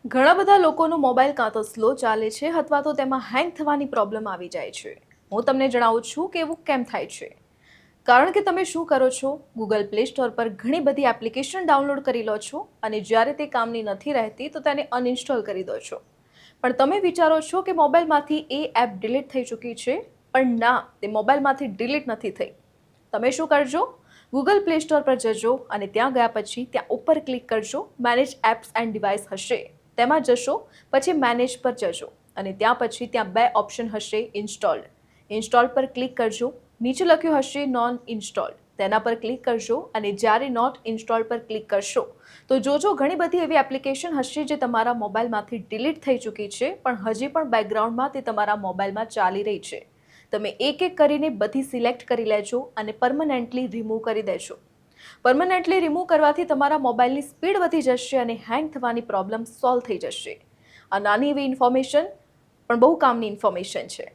ઘણા બધા લોકોનો મોબાઈલ કાં તો સ્લો ચાલે છે અથવા તો તેમાં હેંગ થવાની પ્રોબ્લેમ આવી જાય છે. હું તમને જણાવું છું કે એવું કેમ થાય છે. કારણ કે તમે શું કરો છો, ગૂગલ પ્લે સ્ટોર પર ઘણી બધી એપ્લિકેશન ડાઉનલોડ કરી લો છો અને જ્યારે તે કામની નથી રહેતી તો તેને અનઇન્સ્ટોલ કરી દો છો. પણ તમે વિચારો છો કે મોબાઈલમાંથી એ એપ ડિલીટ થઈ ચૂકી છે, પણ ના, તે મોબાઈલમાંથી ડિલીટ નથી થઈ. તમે શું કરજો, ગૂગલ પ્લે સ્ટોર પર જજો અને ત્યાં ગયા પછી ત્યાં ઉપર ક્લિક કરજો. મેનેજ એપ્સ એન્ડ ડિવાઇસ હશે, તેમાં જશો, પછી મેનેજ પર જજો અને ત્યાં બે ઓપ્શન હશે. ઇન્સ્ટોલ પર ક્લિક કરજો. નીચે લખ્યું હશે નોન ઇન્સ્ટોલ્ડ, તેના પર ક્લિક કરજો અને જ્યારે નોટ ઇન્સ્ટોલ પર ક્લિક કરશો તો જોજો ઘણી બધી એવી એપ્લિકેશન હશે જે તમારા મોબાઈલમાંથી ડિલીટ થઈ ચૂકી છે, પણ હજી પણ બેકગ્રાઉન્ડમાં તે તમારા મોબાઈલમાં ચાલી રહી છે. તમે એક એક કરીને બધી સિલેક્ટ કરી લેજો અને પરમનન્ટલી રિમૂવ કરી દેજો. પરમનન્ટલી રિમૂવ કરવાથી તમારા મોબાઈલની સ્પીડ વધી જશે અને હેંગ થવાની પ્રોબ્લેમ સોલ્વ થઈ જશે. આ નાની એવી ઇન્ફોર્મેશન પણ બહુ કામની ઇન્ફોર્મેશન છે.